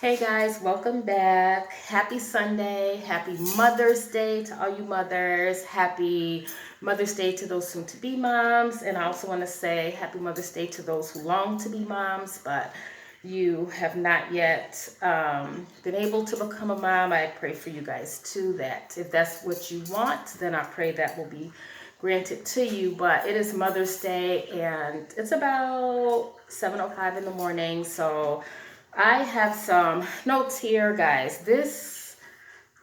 Hey guys, welcome back. Happy Sunday. Happy Mother's Day to all you mothers. Happy Mother's Day to those soon to be moms. And I also want to say happy Mother's Day to those who long to be moms, but you have not yet been able to become a mom. I pray for you guys too, that if that's what you want, then I pray that will be granted to you. But it is Mother's Day and it's about 7:05 in the morning. So I have some notes here, guys. This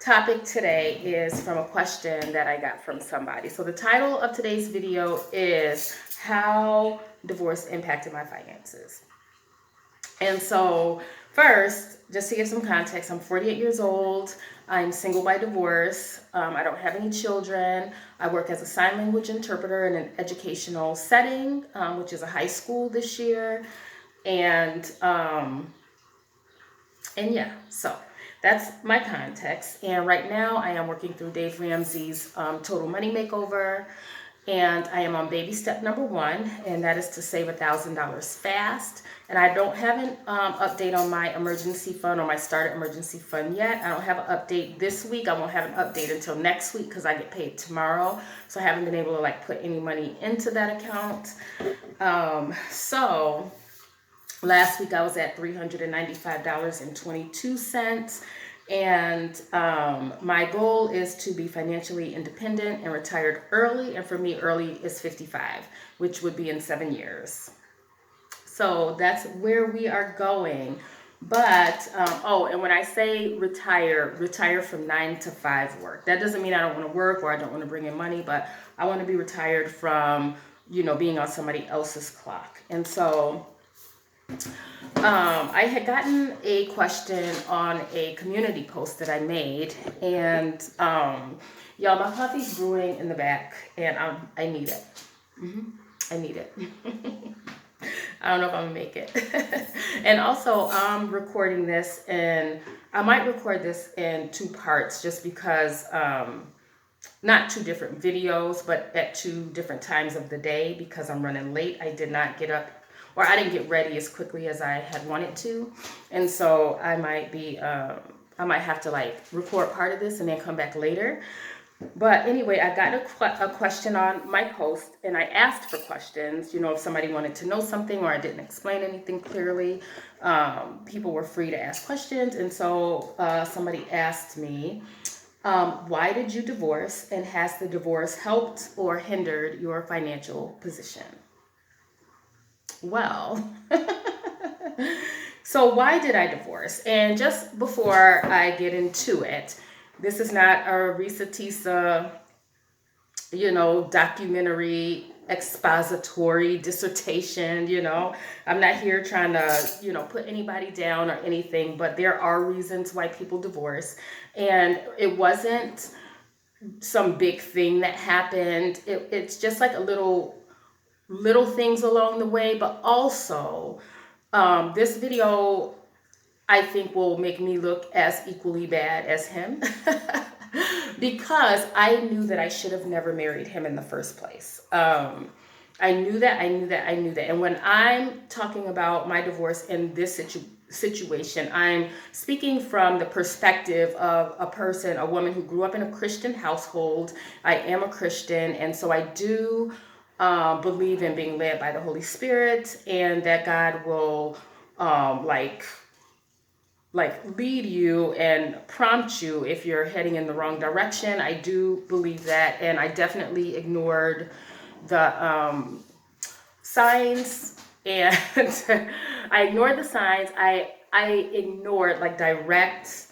topic today is from a question that I got from somebody. So the title of today's video is How Divorce Impacted My Finances. And so first, just to give some context, I'm 48 years old. I'm single by divorce. I don't have any children. I work as a sign language interpreter in an educational setting, which is a high school this year. And yeah, so that's my context. And right now I am working through Dave Ramsey's Total Money Makeover. And I am on baby step number 1, and that is to save $1,000 fast. And I don't have an update on my emergency fund or my starter emergency fund yet. I don't have an update this week. I won't have an update until next week because I get paid tomorrow. So I haven't been able to put any money into that account. So last week I was at $395.22. And my goal is to be financially independent and retired early. And for me, early is 55, which would be in 7 years. So that's where we are going. But, and when I say retire from 9 to 5 work. That doesn't mean I don't want to work or I don't want to bring in money, but I want to be retired from, being on somebody else's clock. And so I had gotten a question on a community post that I made, and y'all, my coffee's brewing in the back, and I need it. I need it. I don't know if I'm gonna make it. And also, I'm recording this, and I might record this in 2 parts, just because not 2 different videos, but at 2 different times of the day, because I'm running late. I did not get up, or I didn't get ready as quickly as I had wanted to. And so I might have to record part of this and then come back later. But anyway, I got a question on my post, and I asked for questions. If somebody wanted to know something or I didn't explain anything clearly, people were free to ask questions. And so somebody asked me, why did you divorce, and has the divorce helped or hindered your financial position? Well, so why did I divorce? And just before I get into it, this is not a Vcertcpl, documentary expository dissertation, I'm not here trying to, put anybody down or anything, but there are reasons why people divorce. And it wasn't some big thing that happened. It's just like a little things along the way, but also this video I think will make me look as equally bad as him because I knew that I should have never married him in the first place. I knew that. And when I'm talking about my divorce in this situation, I'm speaking from the perspective of a woman who grew up in a Christian household. I am a Christian, and so I do believe in being led by the Holy Spirit, and that God will lead you and prompt you if you're heading in the wrong direction. I do believe that, and I definitely ignored the signs, and I ignored the signs. I ignored direct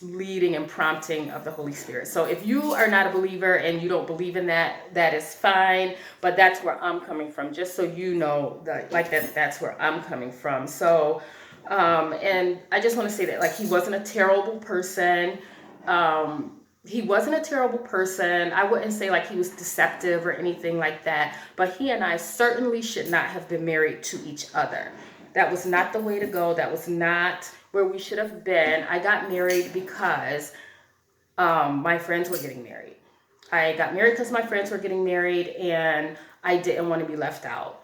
leading and prompting of the Holy Spirit. So if you are not a believer and you don't believe in that, that is fine, but that's where I'm coming from, just so you know that's where I'm coming from. So and I just want to say that he wasn't a terrible person. I wouldn't say he was deceptive or anything like that, but he and I certainly should not have been married to each other. That was not the way to go. That was not where we should have been. I got married because my friends were getting married. I got married because my friends were getting married, and I didn't want to be left out.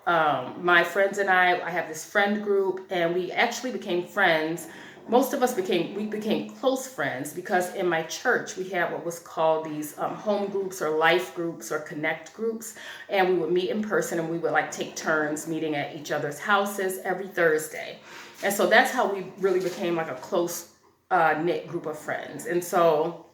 My friends and I have this friend group, and we actually became friends. Most of us became close friends because in my church we had what was called these home groups or life groups or connect groups, and we would meet in person, and we would like take turns meeting at each other's houses every Thursday. And so that's how we really became like a close knit group of friends. And so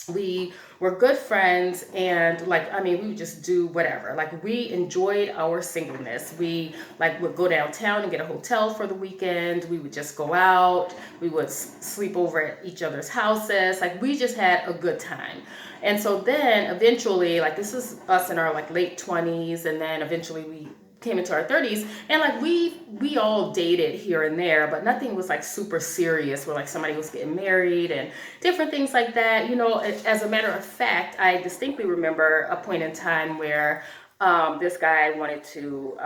we were good friends, and like, I mean, we would just do whatever. Like, we enjoyed our singleness. We like would go downtown and get a hotel for the weekend. We would just go out. We would sleep over at each other's houses. Like, we just had a good time. And so then eventually, like, this is us in our like late 20s, and then eventually we came into our 30s, and like we all dated here and there, but nothing was like super serious where like somebody was getting married and different things like that. You know, as a matter of fact, I distinctly remember a point in time where this guy wanted to,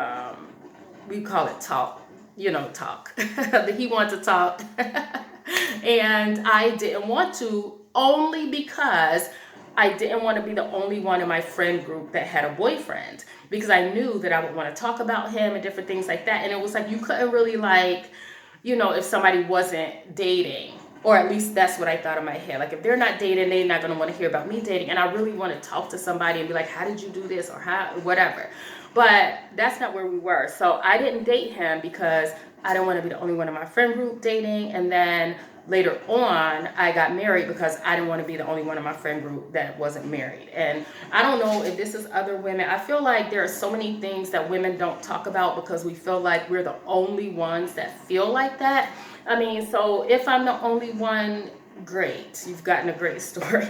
we call it talk, you know, talk. He wanted to talk. And I didn't want to, only because I didn't want to be the only one in my friend group that had a boyfriend, because I knew that I would want to talk about him and different things like that. And it was like, you couldn't really like, you know, if somebody wasn't dating, or at least that's what I thought in my head. Like, if they're not dating, they're not going to want to hear about me dating. And I really want to talk to somebody and be like, how did you do this? Or how, whatever. But that's not where we were. So I didn't date him because I didn't want to be the only one in my friend group dating. And then later on, I got married because I didn't want to be the only one in my friend group that wasn't married. And I don't know if this is other women. I feel like there are so many things that women don't talk about because we feel like we're the only ones that feel like that. I mean, so if I'm the only one, great, you've gotten a great story.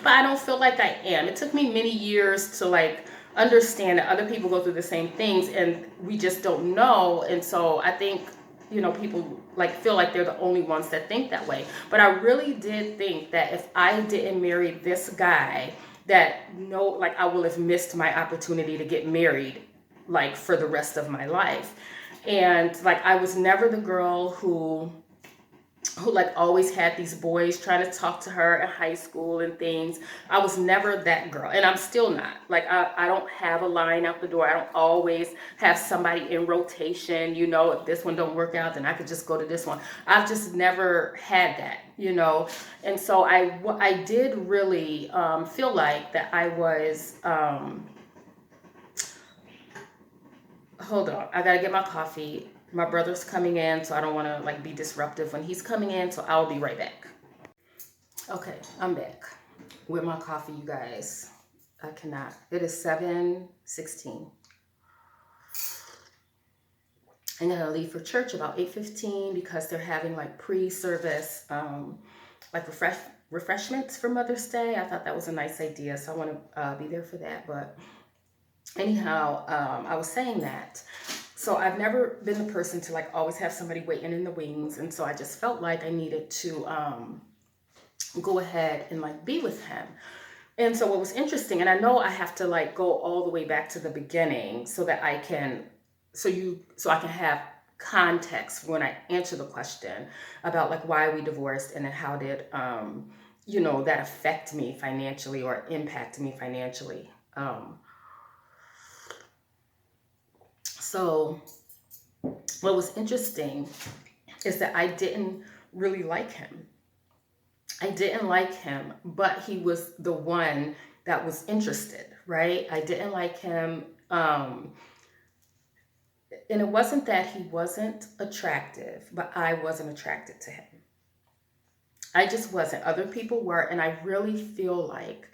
But I don't feel like I am. It took me many years to like understand that other people go through the same things, and we just don't know. And so I think, you know, people like feel like they're the only ones that think that way. But I really did think that if I didn't marry this guy, that no, like I will have missed my opportunity to get married like for the rest of my life. And like, I was never the girl who like always had these boys trying to talk to her in high school and things. I was never that girl, and I'm still not. Like, I don't have a line out the door. I don't always have somebody in rotation. You know, if this one don't work out, then I could just go to this one. I've just never had that, you know. And so I did really feel like that I was, hold on, I gotta get my coffee. My brother's coming in, so I don't want to like be disruptive when he's coming in, so I'll be right back. Okay, I'm back with my coffee, you guys. I cannot. It is 7:16. I'm gonna leave for church about 8:15 because they're having like pre-service like refreshments for Mother's Day. I thought that was a nice idea, so I want to be there for that. But anyhow, I was saying that. So I've never been the person to like always have somebody waiting in the wings. And so I just felt like I needed to go ahead and like be with him. And so what was interesting, and I know I have to like go all the way back to the beginning so that I can, so I can have context when I answer the question about like why we divorced, and then how did, you know, that affect me financially or impact me financially. So what was interesting is that I didn't really like him. I didn't like him, but he was the one that was interested, right? I didn't like him. And it wasn't that he wasn't attractive, but I wasn't attracted to him. I just wasn't. Other people were, and I really feel like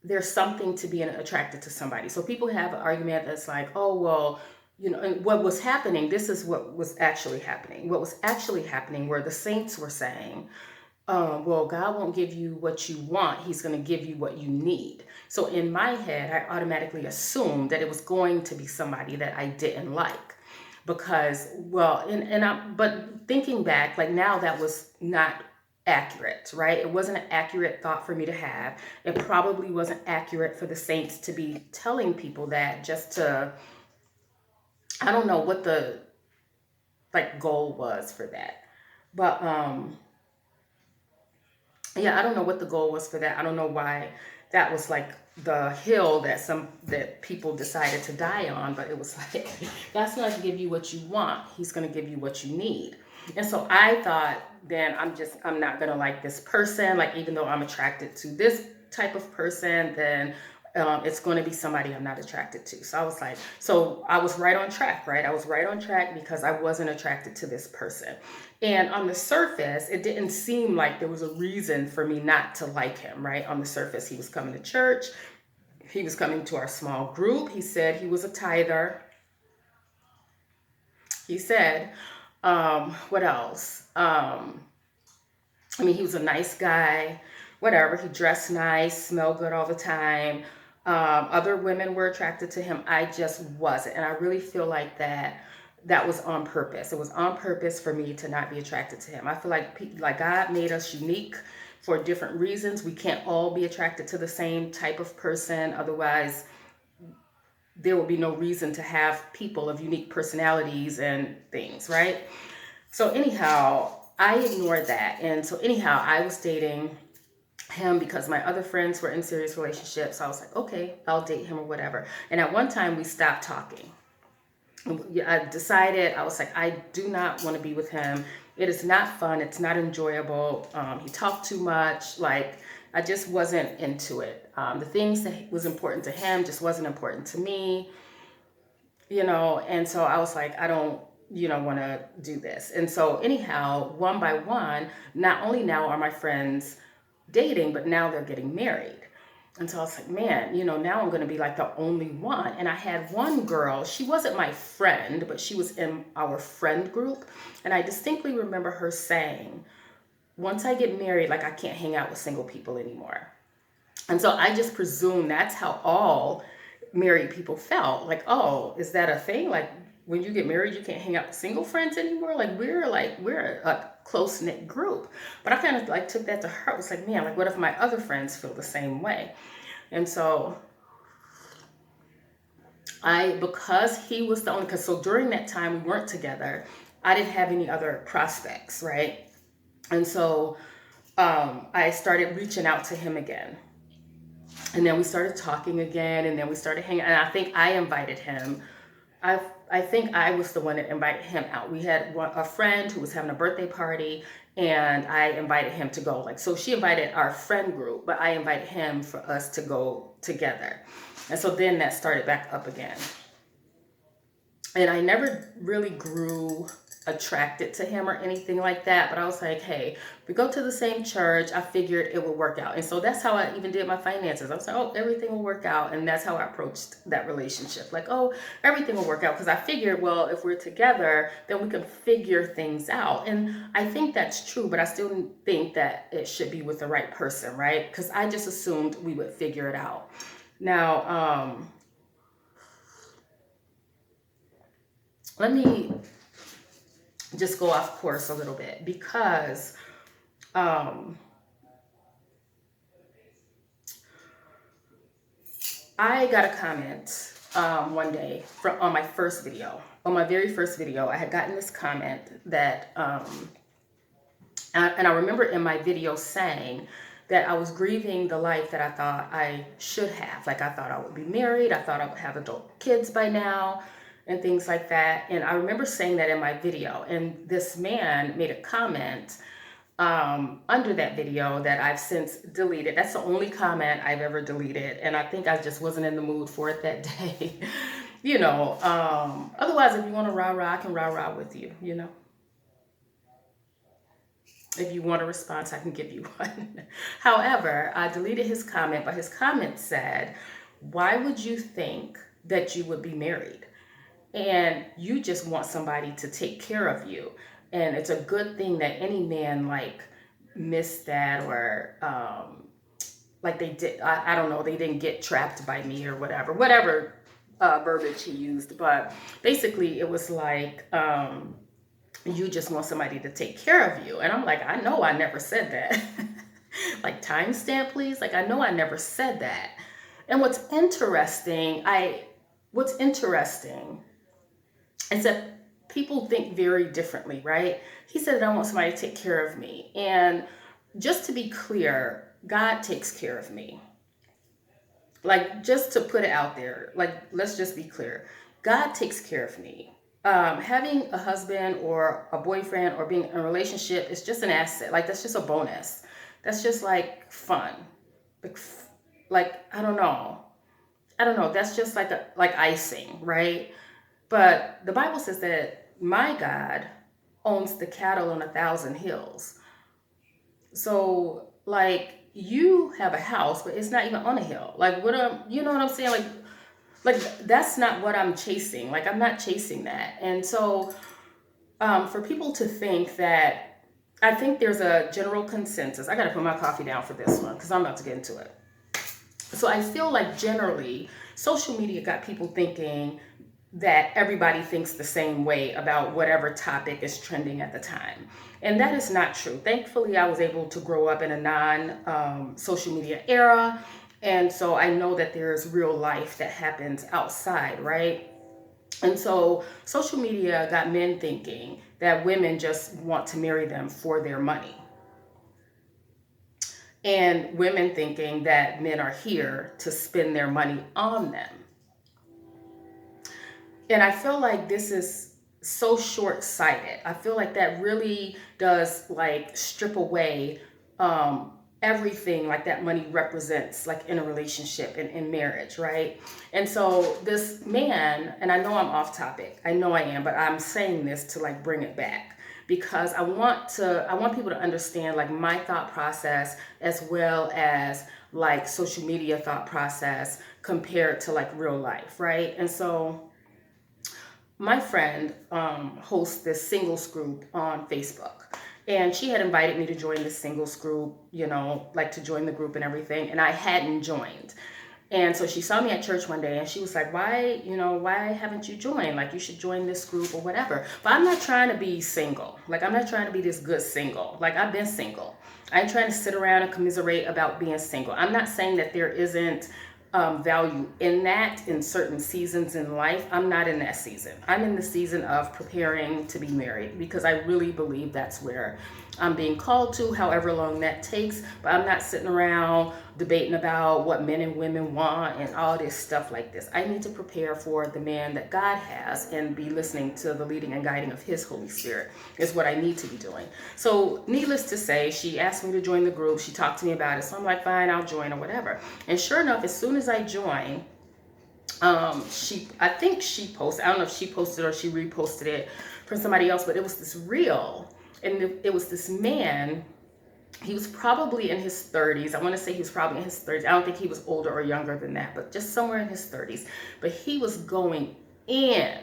there's something to being attracted to somebody. So people have an argument that's like, oh, well, you know, and what was happening, this is what was actually happening. What was actually happening where the saints were saying, well, God won't give you what you want. He's going to give you what you need. So in my head, I automatically assumed that it was going to be somebody that I didn't like because, well, but thinking back, like now that was not accurate, right? It wasn't an accurate thought for me to have. It probably wasn't accurate for the saints to be telling people that just to, I don't know what the like goal was for that. But yeah, I don't know what the goal was for that. I don't know why that was like the hill that people decided to die on, but it was like, God's not going to give you what you want. He's going to give you what you need. And so I thought, then I'm not going to like this person. Like, even though I'm attracted to this type of person, then it's going to be somebody I'm not attracted to. So I was like, so I was right on track, right? I was right on track because I wasn't attracted to this person. And on the surface, it didn't seem like there was a reason for me not to like him, right? On the surface, he was coming to church. He was coming to our small group. He said he was a tither. He said, what else? I mean, he was a nice guy, whatever. He dressed nice, smelled good all the time. Other women were attracted to him. I just wasn't. And I really feel like that was on purpose. It was on purpose for me to not be attracted to him. I feel like God made us unique for different reasons. We can't all be attracted to the same type of person. Otherwise, there will be no reason to have people of unique personalities and things, right? So anyhow, I ignored that. And so anyhow, I was dating him because my other friends were in serious relationships. So I was like, okay, I'll date him or whatever. And at one time we stopped talking. I decided, I was like, I do not want to be with him. It is not fun. It's not enjoyable. He talked too much. Like, I just wasn't into it. The things that was important to him just wasn't important to me, and so I was like, I don't, want to do this. And so anyhow, one by one, not only now are my friends dating, but now they're getting married. And so I was like, man, now I'm going to be like the only one. And I had one girl, she wasn't my friend, but she was in our friend group. And I distinctly remember her saying, once I get married, like, I can't hang out with single people anymore. And so I just presume that's how all married people felt. Like, oh, is that a thing? Like, when you get married, you can't hang out with single friends anymore? We're a close-knit group. But I kind of like took that to heart. I was like, man, like, what if my other friends feel the same way? And so because he was the only, because so during that time we weren't together, I didn't have any other prospects, right? And so I started reaching out to him again. And then we started talking again, and then we started hanging. And I think I invited him. I think I was the one that invited him out. We had a friend who was having a birthday party, and I invited him to go. Like, so she invited our friend group, but I invited him for us to go together. And so then that started back up again. And I never really grew attracted to him or anything like that, but I was like, hey, we go to the same church. I figured it would work out. And so that's how I even did my finances. I was like, oh, everything will work out. And that's how I approached that relationship. Like, oh, everything will work out. Because I figured, well, if we're together, then we can figure things out. And I think that's true, but I still think that it should be with the right person, right? Because I just assumed we would figure it out. Now, let me just go off course a little bit, because I got a comment one day on my first video. On my very first video, I had gotten this comment that, and I remember in my video saying that I was grieving the life that I thought I should have. Like, I thought I would be married. I thought I would have adult kids by now, and things like that. And I remember saying that in my video, and this man made a comment under that video that I've since deleted. That's the only comment I've ever deleted, and I think I just wasn't in the mood for it that day. Otherwise, if you want to rah-rah, I can rah-rah with you, If you want a response, I can give you one. However, I deleted his comment, but his comment said, why would you think that you would be married? And you just want somebody to take care of you. And it's a good thing that any man missed that, or they did, I don't know, they didn't get trapped by me or whatever verbiage he used. But basically it was like, you just want somebody to take care of you. And I'm like, I know I never said that. Like, timestamp, please. Like, I know I never said that. And what's interesting is that people think very differently, right? He said that I want somebody to take care of me. And just to be clear, God takes care of me. like, just to put it out there, like, let's just be clear. God takes care of me. Having a husband or a boyfriend or being in a relationship is just an asset. Like, that's just a bonus. That's just like fun. Like, I don't know. I don't know. That's just like icing, right? But the Bible says that my God owns the cattle on 1,000 hills. So, like, you have a house, but it's not even on a hill. Like, you know what I'm saying? Like that's not what I'm chasing. Like, I'm not chasing that. And so, for people to think that, I think there's a general consensus. I got to put my coffee down for this one because I'm about to get into it. So I feel like generally social media got people thinking that everybody thinks the same way about whatever topic is trending at the time. And that is not true. Thankfully, I was able to grow up in a social media era. And so I know that there's real life that happens outside, right? And so social media got men thinking that women just want to marry them for their money, and women thinking that men are here to spend their money on them. And I feel like this is so short-sighted. I feel like that really does like strip away everything like that money represents, like in a relationship and in marriage, right? And so this man, and I know I'm off topic, I know I am, but I'm saying this to like bring it back because I want people to understand like my thought process as well as like social media thought process compared to like real life, right? And so my friend hosts this singles group on Facebook. And she had invited me to join the singles group, you know, like to join the group and everything. And I hadn't joined. And so she saw me at church one day and she was like, why haven't you joined? Like, you should join this group or whatever. But I'm not trying to be single. Like, I'm not trying to be this good single. Like, I've been single. I ain't trying to sit around and commiserate about being single. I'm not saying that there isn't value in that in certain seasons in life. I'm not in that season. I'm in the season of preparing to be married because I really believe that's where I'm being called to, however long that takes. But I'm not sitting around debating about what men and women want and all this stuff like this. I need to prepare for the man that God has and be listening to the leading and guiding of his Holy Spirit is what I need to be doing. So needless to say, she asked me to join the group. She talked to me about it. So I'm like, fine, I'll join or whatever. And sure enough, as soon as I joined, I think she posted, I don't know if she posted or she reposted it from somebody else, but it was this reel. And it was this man. He was probably in his 30s. I want to say he was probably in his 30s. I don't think he was older or younger than that, but just somewhere in his 30s. But he was going in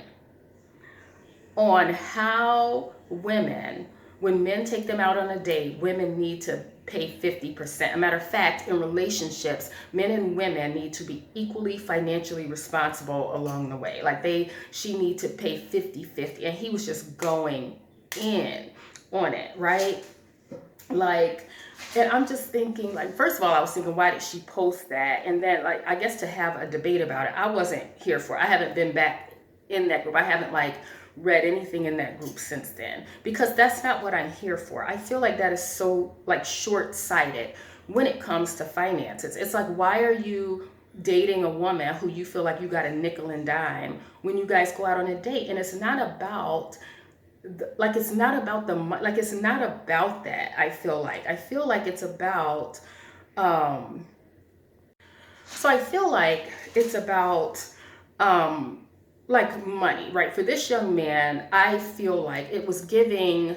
on how women, when men take them out on a date, women need to pay 50%. A matter of fact, in relationships, men and women need to be equally financially responsible along the way. Like she need to pay 50-50. And he was just going in on it, right? Like, and I'm just thinking, like, first of all, I was thinking, why did she post that? And then, like, I guess to have a debate about it, I wasn't here for it. I haven't been back in that group. I haven't, like, read anything in that group since then, because that's not what I'm here for. I feel like that is so, like, short-sighted when it comes to finances. It's like, why are you dating a woman who you feel like you got a nickel and dime when you guys go out on a date? And it's not about... it's not about it's not about that. I feel like it's about so I feel like it's about like money, right? For this young man, I feel like it was giving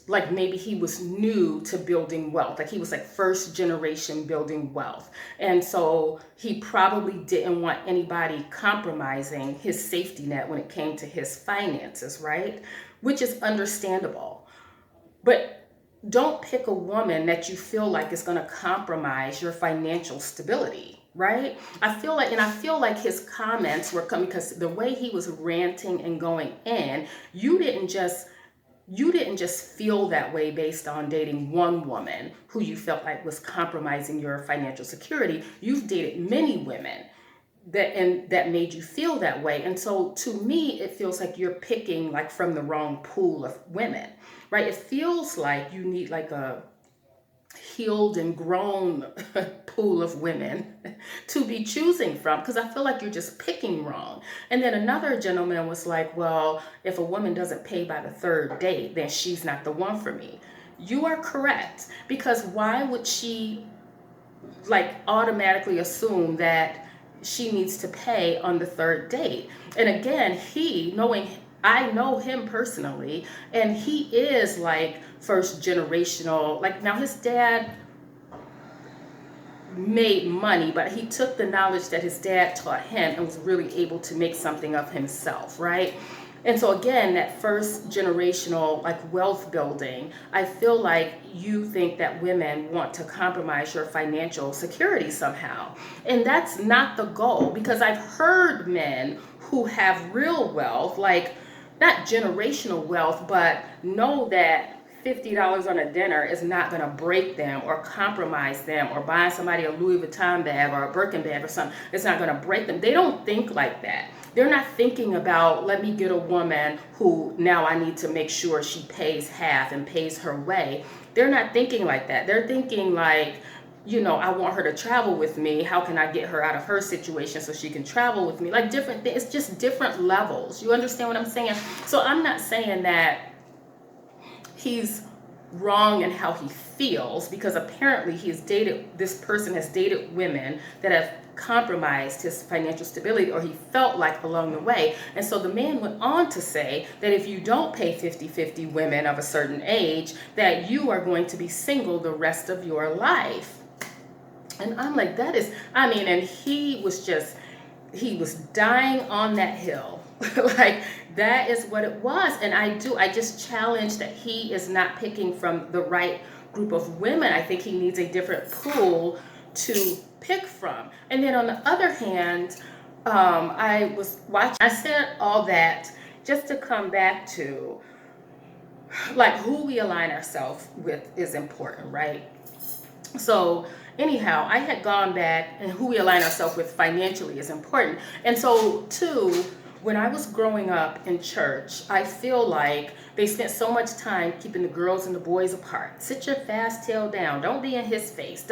like maybe he was new to building wealth. Like he was like first generation building wealth. And so he probably didn't want anybody compromising his safety net when it came to his finances, right? Which is understandable. But don't pick a woman that you feel like is going to compromise your financial stability, right? I feel like his comments were coming because the way he was ranting and going in, you didn't just feel that way based on dating one woman who you felt like was compromising your financial security. You've dated many women that made you feel that way. And so to me, it feels like you're picking like from the wrong pool of women, right? It feels like you need like a healed and grown pool of women to be choosing from, because I feel like you're just picking wrong. And then another gentleman was like, well, if a woman doesn't pay by the third date, then she's not the one for me. You are correct, because why would she like automatically assume that she needs to pay on the third date? And again, I know him personally, and he is like first generational. Like, now his dad made money, but he took the knowledge that his dad taught him and was really able to make something of himself, right? And so again, that first generational like wealth building, I feel like you think that women want to compromise your financial security somehow. And that's not the goal, because I've heard men who have real wealth, like not generational wealth, but know that $50 on a dinner is not going to break them or compromise them, or buying somebody a Louis Vuitton bag or a Birkin bag or something, it's not going to break them. They don't think like that. They're not thinking about, let me get a woman who now I need to make sure she pays half and pays her way. They're not thinking like that. They're thinking like, I want her to travel with me. How can I get her out of her situation so she can travel with me? Like different things. It's just different levels. You understand what I'm saying? So I'm not saying that he's wrong in how he feels, because apparently this person has dated women that have compromised his financial stability, or he felt like along the way. And so the man went on to say that if you don't pay 50-50 women of a certain age, that you are going to be single the rest of your life. And I'm like, and he was dying on that hill. Like, that is what it was. And I just challenge that he is not picking from the right group of women. I think he needs a different pool to pick from. And then on the other hand, I was watching, I said all that just to come back to like who we align ourselves with is important, right? So anyhow, I had gone back, and who we align ourselves with financially is important. And so too, when I was growing up in church, I feel like they spent so much time keeping the girls and the boys apart. Sit your fast tail down. Don't be in his face.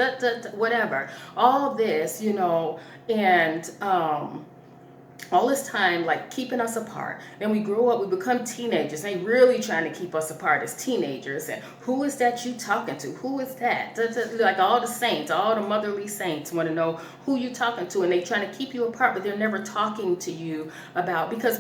Whatever. All this, and all this time like keeping us apart. Then we grow up, we become teenagers, they really trying to keep us apart as teenagers. And who is that you talking to? Who is that? Like all the saints, all the motherly saints want to know who you talking to, and they trying to keep you apart, but they're never talking to you about, because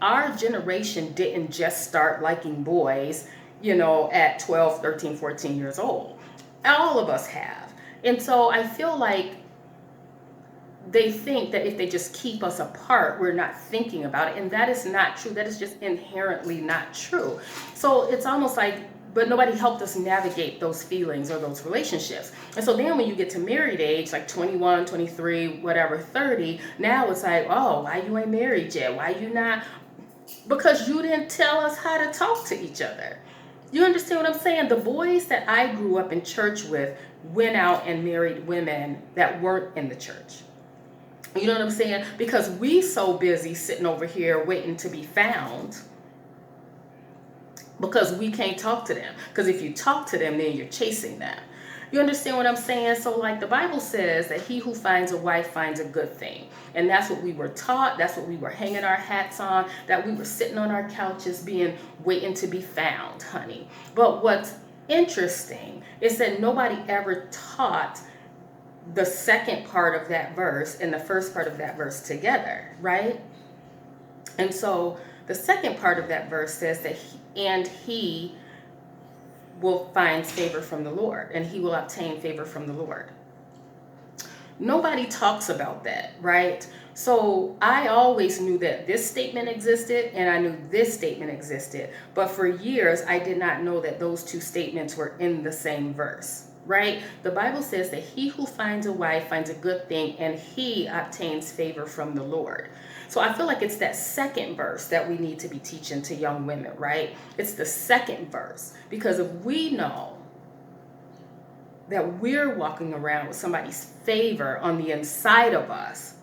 our generation didn't just start liking boys, at 12, 13, 14 years old. All of us have. And so I feel like they think that if they just keep us apart, we're not thinking about it. And that is not true. That is just inherently not true. So it's almost like, but nobody helped us navigate those feelings or those relationships. And so then when you get to married age, like 21, 23, whatever, 30, now it's like, oh, why you ain't married yet? Why you not? Because you didn't tell us how to talk to each other. You understand what I'm saying? The boys that I grew up in church with went out and married women that weren't in the church. You know what I'm saying? Because we so busy sitting over here waiting to be found, because we can't talk to them. Because if you talk to them, then you're chasing them. You understand what I'm saying? So like the Bible says that he who finds a wife finds a good thing. And that's what we were taught. That's what we were hanging our hats on. That we were sitting on our couches waiting to be found, honey. But what's interesting is that nobody ever taught the second part of that verse and the first part of that verse together, right? And so the second part of that verse says that he will find favor from the Lord, and he will obtain favor from the Lord. Nobody talks about that, right? So I always knew that this statement existed, and I knew this statement existed. But for years, I did not know that those two statements were in the same verse. Right? The Bible says that he who finds a wife finds a good thing, and he obtains favor from the Lord. So I feel like it's that second verse that we need to be teaching to young women, right? It's the second verse, because if we know that we're walking around with somebody's favor on the inside of us,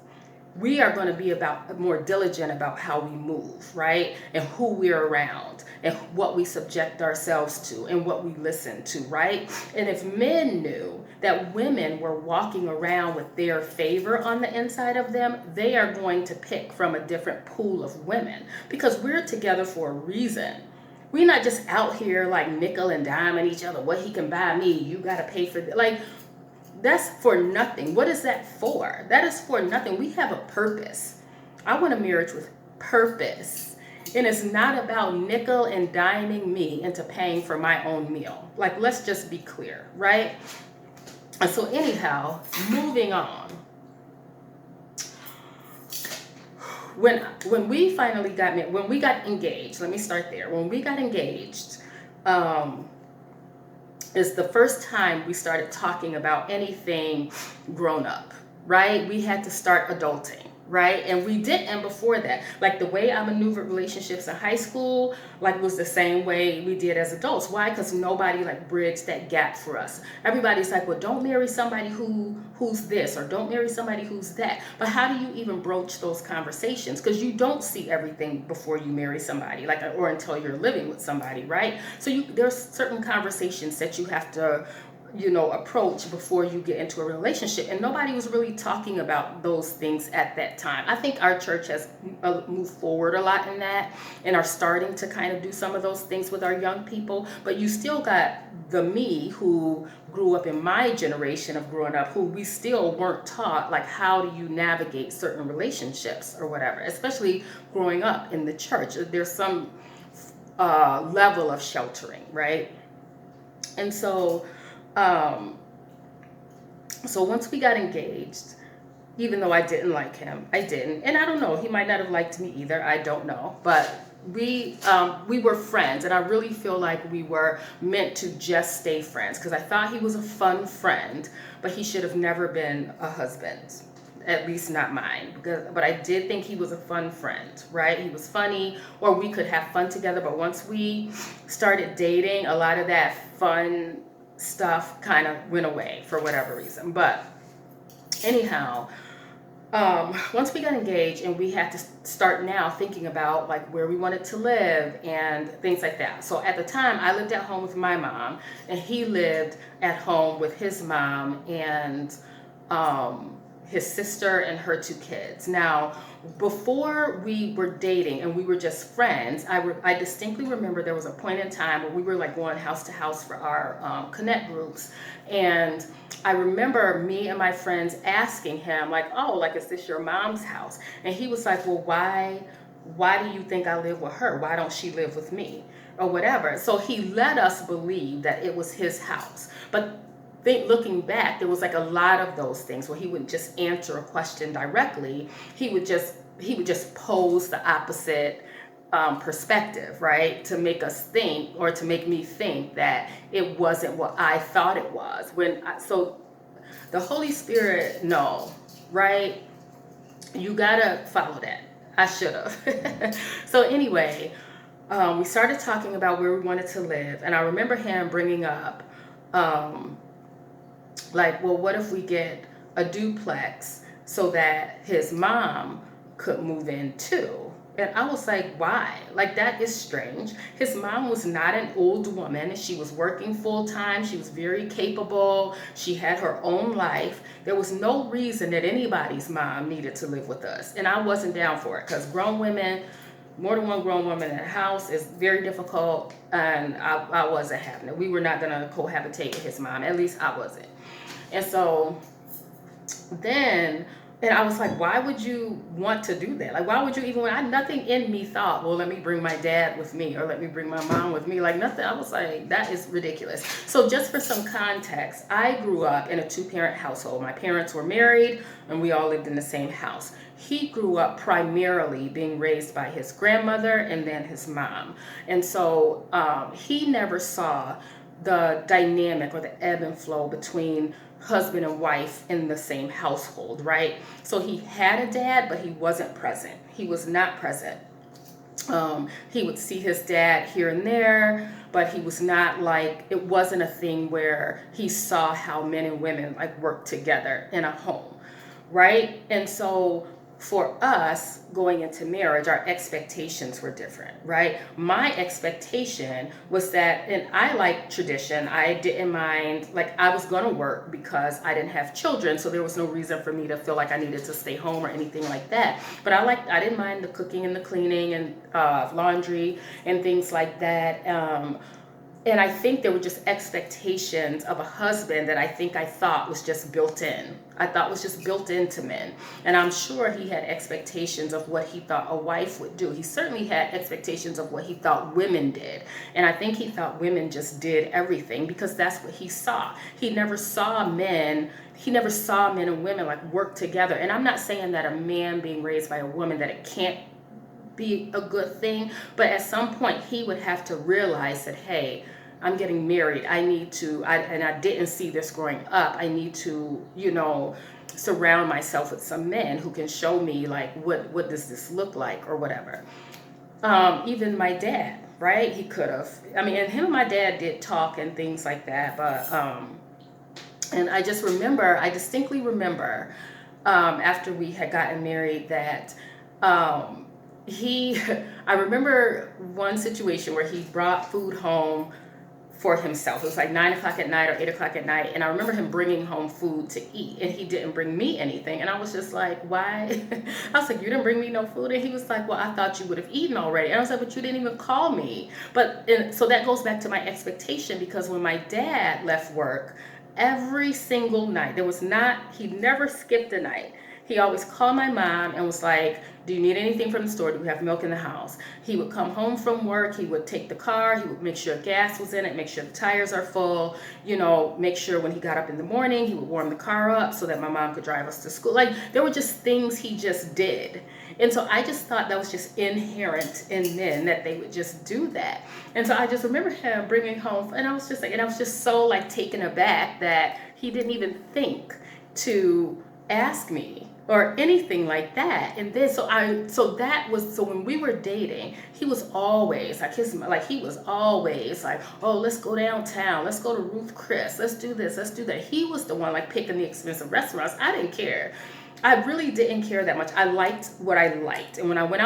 we are going to be more diligent about how we move, right? And who we're around and what we subject ourselves to and what we listen to, right? And if men knew that women were walking around with their favor on the inside of them, they are going to pick from a different pool of women, because we're together for a reason. We're not just out here like nickel and diming each other. What he can buy me, you got to pay for like, that's for nothing. What is that for? That is for nothing. We have a purpose. I want a marriage with purpose. And it's not about nickel and diming me into paying for my own meal. Like, let's just be clear, right? And so anyhow, moving on. When we finally when we got engaged, let me start there. When we got engaged, is the first time we started talking about anything grown up, right? We had to start adulting, right? And we didn't before that. Like the way I maneuvered relationships in high school, like was the same way we did as adults. Why? Because nobody like bridged that gap for us. Everybody's like, well, don't marry somebody who's this, or don't marry somebody who's that. But how do you even broach those conversations? Because you don't see everything before you marry somebody, like, or until you're living with somebody, right? So there's certain conversations that you have to approach before you get into a relationship, and nobody was really talking about those things at that time. I think our church has moved forward a lot in that and are starting to kind of do some of those things with our young people, but you still got the me who grew up in my generation of growing up, who we still weren't taught like how do you navigate certain relationships or whatever, especially growing up in the church. There's some level of sheltering, right? And so once we got engaged, even though I didn't like him, I didn't, and I don't know, he might not have liked me either, I don't know, but we were friends, and I really feel like we were meant to just stay friends, because I thought he was a fun friend, but he should have never been a husband, at least not mine, but I did think he was a fun friend, right? He was funny, or we could have fun together, but once we started dating, a lot of that fun stuff kind of went away for whatever reason. But anyhow, once we got engaged and we had to start now thinking about like where we wanted to live and things like that. So at the time I lived at home with my mom, and he lived at home with his mom and his sister and her 2 kids. Now, before we were dating and we were just friends, I distinctly remember there was a point in time where we were like going house to house for our connect groups, and I remember me and my friends asking him like, oh, like, is this your mom's house? And he was like, well, why do you think I live with her? Why don't she live with me? Or whatever. So he let us believe that it was his house. But looking back, there was like a lot of those things where he wouldn't just answer a question directly. He would just pose the opposite perspective, right? To make us think, or to make me think that it wasn't what I thought it was. So the Holy Spirit, no, right? You gotta follow that. I should have. So anyway, we started talking about where we wanted to live, and I remember him bringing up, like, well, what if we get a duplex so that his mom could move in too? And I was like, why? Like, that is strange. His mom was not an old woman. She was working full time. She was very capable. She had her own life. There was no reason that anybody's mom needed to live with us. And I wasn't down for it, because grown women, more than one grown woman in a house is very difficult, and I wasn't having it. We were not going to cohabitate with his mom. At least I wasn't. And so then, and I was like, why would you want to do that? Like, why would you even, nothing in me thought, well, let me bring my dad with me, or let me bring my mom with me. Like, nothing. I was like, that is ridiculous. So just for some context, I grew up in a 2-parent household. My parents were married, and we all lived in the same house. He grew up primarily being raised by his grandmother and then his mom. And so he never saw the dynamic or the ebb and flow between husband and wife in the same household, right? So he had a dad, but he wasn't present. He was not present. He would see his dad here and there, but he was not like, it wasn't a thing where he saw how men and women like work together in a home, right? And so for us going into marriage, our expectations were different, right? My expectation was that, and I like tradition. I didn't mind, like, I was going to work because I didn't have children, so there was no reason for me to feel like I needed to stay home or anything like that. But I didn't mind the cooking and the cleaning and laundry and things like that. And I think there were just expectations of a husband that I thought was just built in. I thought was just built into men. And I'm sure he had expectations of what he thought a wife would do. He certainly had expectations of what he thought women did. And I think he thought women just did everything because that's what he saw. He never saw men and women like work together. And I'm not saying that a man being raised by a woman, that it can't be a good thing, but at some point he would have to realize that, hey, I'm getting married. I need to, and I didn't see this growing up. I need to, surround myself with some men who can show me like, what does this look like or whatever. Even my dad, right? He could have, and him and my dad did talk and things like that. But, and I distinctly remember, after we had gotten married that, I remember one situation where he brought food home for himself. It was like 9 o'clock at night or 8 o'clock at night. And I remember him bringing home food to eat, and he didn't bring me anything. And I was just like, why? I was like, you didn't bring me no food? And he was like, well, I thought you would have eaten already. And I was like, but you didn't even call me. So that goes back to my expectation, because when my dad left work, every single night, he never skipped a night. He always called my mom and was like, do you need anything from the store? Do we have milk in the house? He would come home from work. He would take the car. He would make sure gas was in it, make sure the tires are full, make sure when he got up in the morning, he would warm the car up so that my mom could drive us to school. Like, there were just things he just did. And so I just thought that was just inherent in men, that they would just do that. And so I just remember him bringing home, and I was just so like taken aback that he didn't even think to ask me or anything like that. And then so when we were dating, he was always like oh, let's go downtown, let's go to Ruth Chris, let's do this, let's do that. He was the one like picking the expensive restaurants. I didn't care. I really didn't care that much. I liked what I liked. And when I would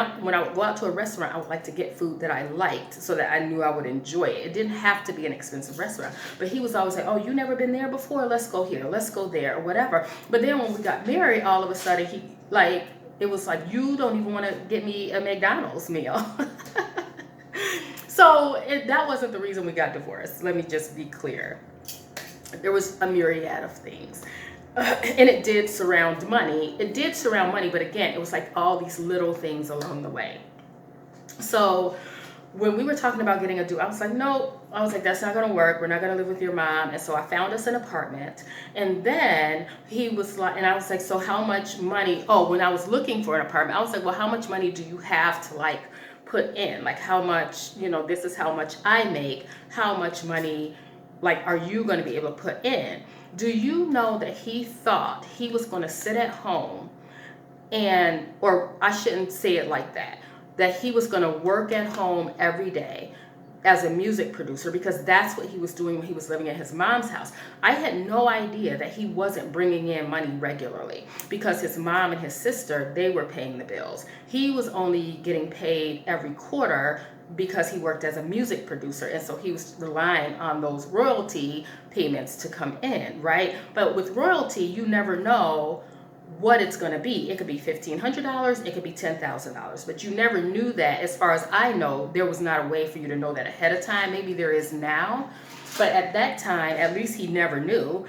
go out to a restaurant, I would like to get food that I liked so that I knew I would enjoy it. It didn't have to be an expensive restaurant. But he was always like, oh, you never been there before? Let's go here. Let's go there or whatever. But then when we got married, all of a sudden, it was like, you don't even want to get me a McDonald's meal. So that wasn't the reason we got divorced. Let me just be clear. There was a myriad of things. And it did surround money. But again, it was like all these little things along the way. So when we were talking about getting a dude, I was like, no. I was like, that's not going to work. We're not going to live with your mom. And so I found us an apartment. And then he was like, and I was like, so how much money? Oh, when I was looking for an apartment, I was like, well, how much money do you have to like put in? Like, how much, this is how much I make. How much money, like, are you going to be able to put in? Do you know that he thought he was going to sit at home or I shouldn't say it like that he was going to work at home every day as a music producer, because that's what he was doing when he was living at his mom's house. I had no idea that he wasn't bringing in money regularly, because his mom and his sister, they were paying the bills. He was only getting paid every quarter because he worked as a music producer, and so he was relying on those royalty payments to come in, right? But with royalty, you never know what it's going to be. It could be $1,500, it could be $10,000, but you never knew that. As far as I know, there was not a way for you to know that ahead of time. Maybe there is now, but at that time, at least he never knew.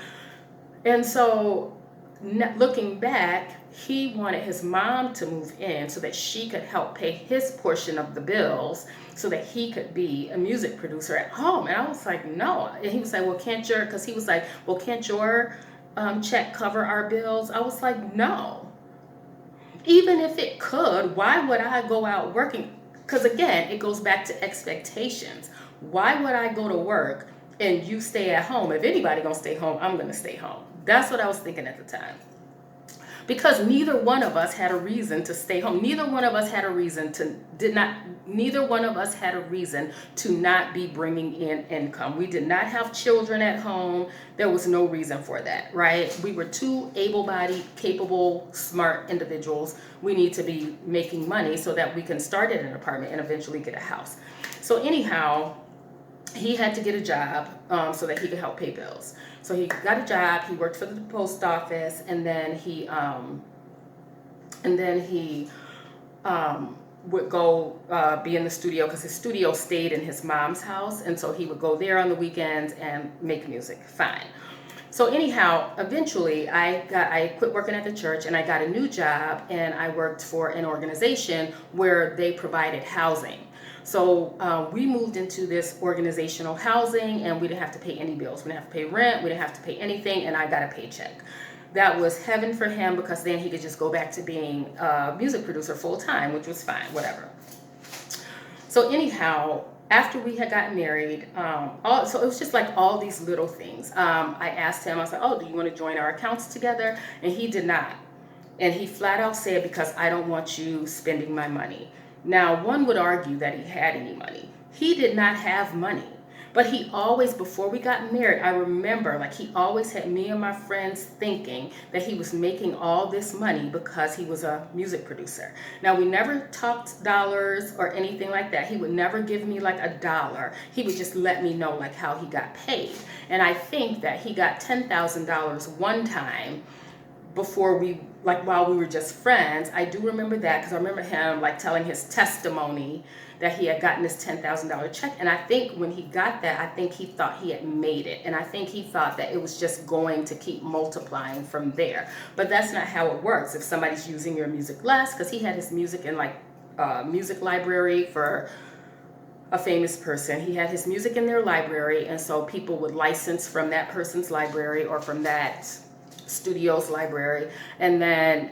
And so looking back, he wanted his mom to move in so that she could help pay his portion of the bills so that he could be a music producer at home. And I was like, no. And he was like, well, can't your check cover our bills? I was like, no. Even if it could, why would I go out working? Because again, it goes back to expectations. Why would I go to work and you stay at home? If anybody gonna stay home, I'm gonna stay home. That's what I was thinking at the time. because neither one of us had a reason to stay home. Neither one of us had a reason to not be bringing in income. We did not have children at home. There was no reason for that, right? We were two able-bodied, capable, smart individuals. We need to be making money so that we can start at an apartment and eventually get a house. So anyhow, he had to get a job so that he could help pay bills. So he got a job. He worked for the post office, and then he would go be in the studio, because his studio stayed in his mom's house, and so he would go there on the weekends and make music. Fine. So anyhow, eventually I quit working at the church and I got a new job, and I worked for an organization where they provided housing. So we moved into this organizational housing, and we didn't have to pay any bills. We didn't have to pay rent. We didn't have to pay anything, and I got a paycheck. That was heaven for him, because then he could just go back to being a music producer full time, which was fine, whatever. So anyhow, after we had gotten married, so it was just like all these little things. I asked him, I was like, oh, do you want to join our accounts together? And he did not. And he flat out said, because I don't want you spending my money. Now, one would argue that he had any money. He did not have money. But he always, before we got married, I remember, like, he always had me and my friends thinking that he was making all this money because he was a music producer. Now, we never talked dollars or anything like that. He would never give me like $1. He would just let me know like how he got paid. And I think that he got $10,000 one time before we, like, while we were just friends. I do remember that, because I remember him like telling his testimony that he had gotten this $10,000 check. And I think when he got that, I think he thought he had made it. And I think he thought that it was just going to keep multiplying from there. But that's not how it works. If somebody's using your music less, because he had his music in like music library for a famous person. He had his music in their library, and so people would license from that person's library or from that studio's library, and then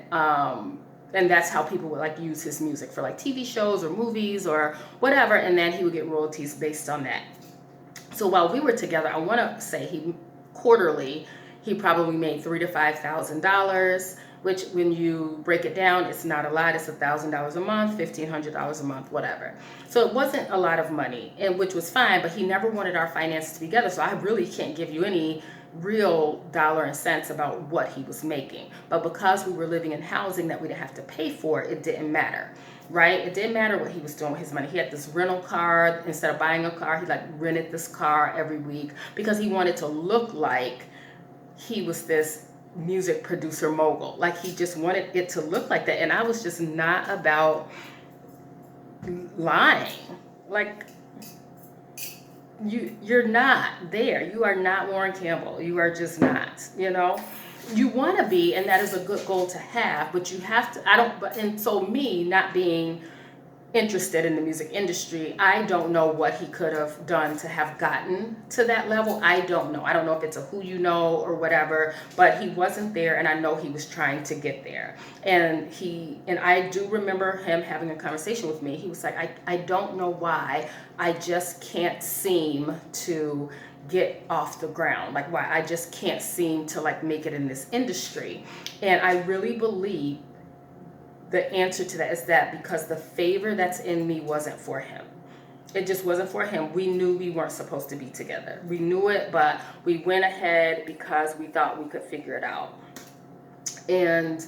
and that's how people would like use his music for like TV shows or movies or whatever, and then he would get royalties based on that. So while we were together, I want to say quarterly he probably made $3,000 to $5,000, which when you break it down, it's not a lot. It's $1,000 a month, $1,500 a month, whatever. So it wasn't a lot of money, and which was fine, but he never wanted our finances to be together, so I really can't give you any real dollar and cents about what he was making. But because we were living in housing that we didn't have to pay for, it didn't matter, right? It didn't matter what he was doing with his money. He had this rental car. Instead of buying a car, he like rented this car every week because he wanted to look like he was this music producer mogul. Like, he just wanted it to look like that. And I was just not about lying. Like, you're not there. You are not Warren Campbell. You are just not, you know. You want to be, and that is a good goal to have, but you have to, and so me not being interested in the music industry, I don't know what he could have done to have gotten to that level. I don't know. I don't know if it's a who you know or whatever, but he wasn't there, and I know he was trying to get there. And I do remember him having a conversation with me. He was like, I don't know why, I just can't seem to get off the ground, like why I just can't seem to like make it in this industry. And I really believe the answer to that is that because the favor that's in me wasn't for him. It just wasn't for him. We knew we weren't supposed to be together. We knew it, but we went ahead because we thought we could figure it out. And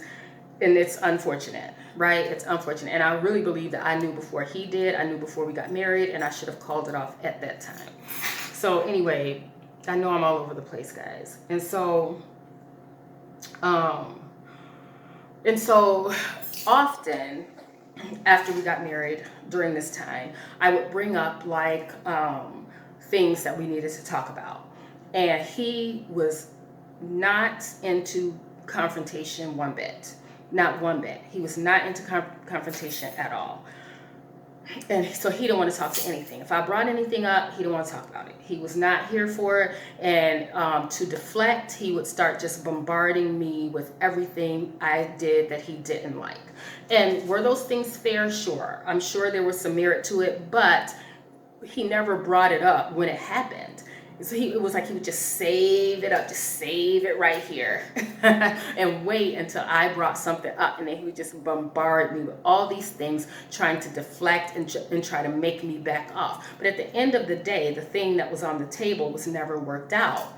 it's unfortunate, right? It's unfortunate. And I really believe that I knew before he did. I knew before we got married, and I should have called it off at that time. So anyway, I know I'm all over the place, guys. And so often after we got married, during this time, I would bring up like things that we needed to talk about. And he was not into confrontation one bit. Not one bit. He was not into confrontation at all. And so he didn't want to talk to anything. If I brought anything up, he didn't want to talk about it. He was not here for it. And to deflect, he would start just bombarding me with everything I did that he didn't like. And were those things fair? Sure. I'm sure there was some merit to it, but he never brought it up when it happened. So it was like he would just save it up, just save it right here and wait until I brought something up. And then he would just bombard me with all these things, trying to deflect and try to make me back off. But at the end of the day, the thing that was on the table was never worked out.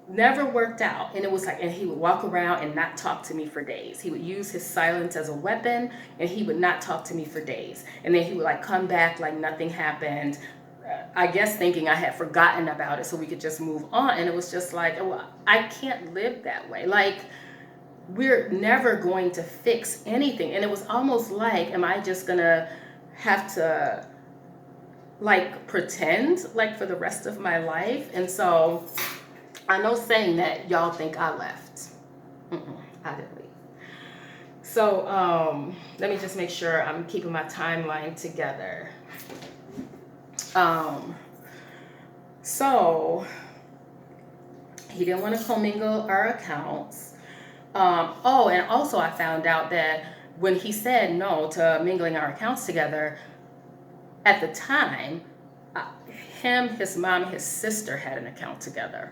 Never worked out. And it was like, and he would walk around and not talk to me for days. He would use his silence as a weapon, and he would not talk to me for days. And then he would like come back like nothing happened. I guess thinking I had forgotten about it so we could just move on. And it was just like, well, I can't live that way. Like, we're never going to fix anything. And it was almost like, am I just gonna have to like pretend like for the rest of my life? And so I know saying that y'all think I left. I didn't leave. So let me just make sure I'm keeping my timeline together. So he didn't want to commingle our accounts. Oh, and also I found out that when he said no to mingling our accounts together, at the time, him, his mom, and his sister had an account together.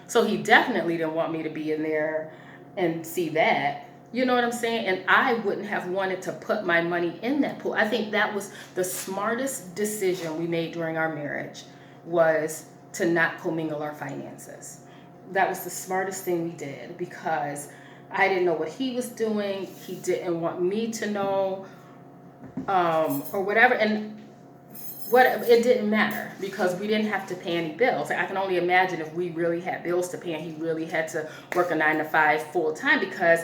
So he definitely didn't want me to be in there and see that. You know what I'm saying? And I wouldn't have wanted to put my money in that pool. I think that was the smartest decision we made during our marriage, was to not commingle our finances. That was the smartest thing we did, because I didn't know what he was doing. He didn't want me to know, or whatever. And it didn't matter, because we didn't have to pay any bills. I can only imagine if we really had bills to pay and he really had to work a 9-to-5 full time, because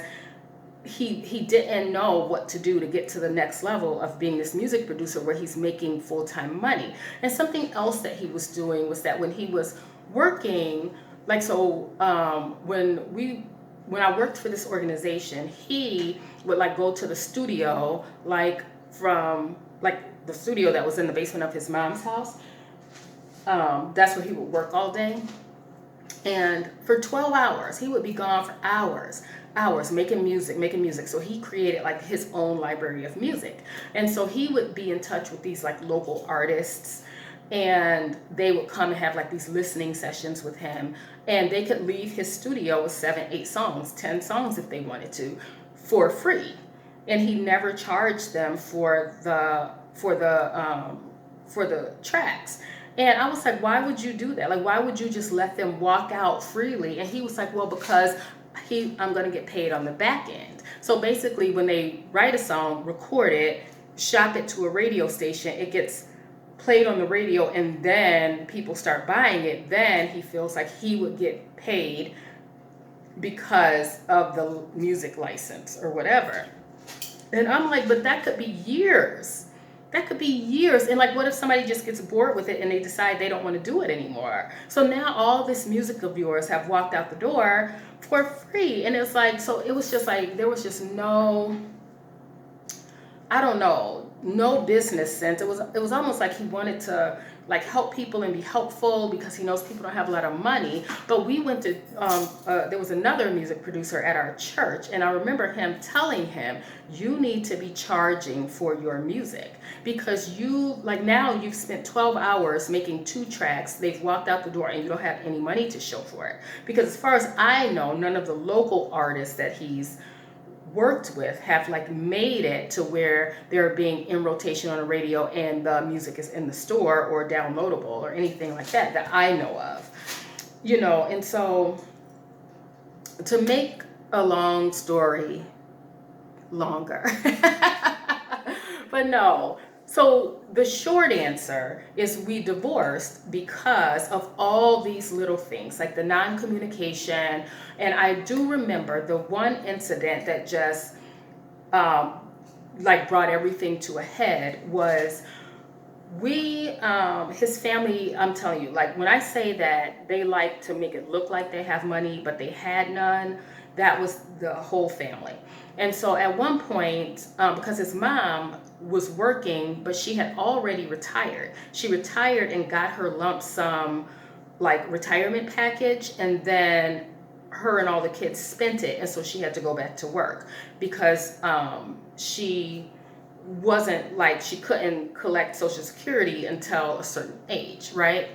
he didn't know what to do to get to the next level of being this music producer where he's making full-time money. And something else that he was doing was that when he was working, like, so when I worked for this organization, he would like go to the studio, like from like the studio that was in the basement of his mom's house. That's where he would work all day. And for 12 hours, he would be gone for hours making music. So he created like his own library of music. And so he would be in touch with these like local artists, and they would come and have like these listening sessions with him. And they could leave his studio with 7, 8 songs, 10 songs if they wanted to, for free. And he never charged them for the tracks. And I was like, why would you do that? Like, why would you just let them walk out freely? And he was like, well, because I'm going to get paid on the back end. So basically, when they write a song, record it, shop it to a radio station, it gets played on the radio, and then people start buying it. Then he feels like he would get paid because of the music license or whatever. And I'm like, but that could be years. That could be years. And like, what if somebody just gets bored with it and they decide they don't want to do it anymore? So now all this music of yours have walked out the door for free. And it's like, so it was just like, there was just no, I don't know, no business sense. It was almost like he wanted to like help people and be helpful because he knows people don't have a lot of money. But we went to, there was another music producer at our church, and I remember him telling him, you need to be charging for your music, because you, like, now you've spent 12 hours making 2 tracks, they've walked out the door, and you don't have any money to show for it. Because as far as I know, none of the local artists that he's worked with have like made it to where they're being in rotation on the radio and the music is in the store or downloadable or anything like that I know of, you know. And so, to make a long story longer, but no, so the short answer is we divorced because of all these little things, like the non-communication. And I do remember the one incident that just like brought everything to a head was his family, I'm telling you, like when I say that they like to make it look like they have money, but they had none, that was the whole family. And so at one point, because his mom was working, but she had already retired. She retired and got her lump sum, like, retirement package, and then her and all the kids spent it, and so she had to go back to work because she wasn't, like, she couldn't collect Social Security until a certain age, right?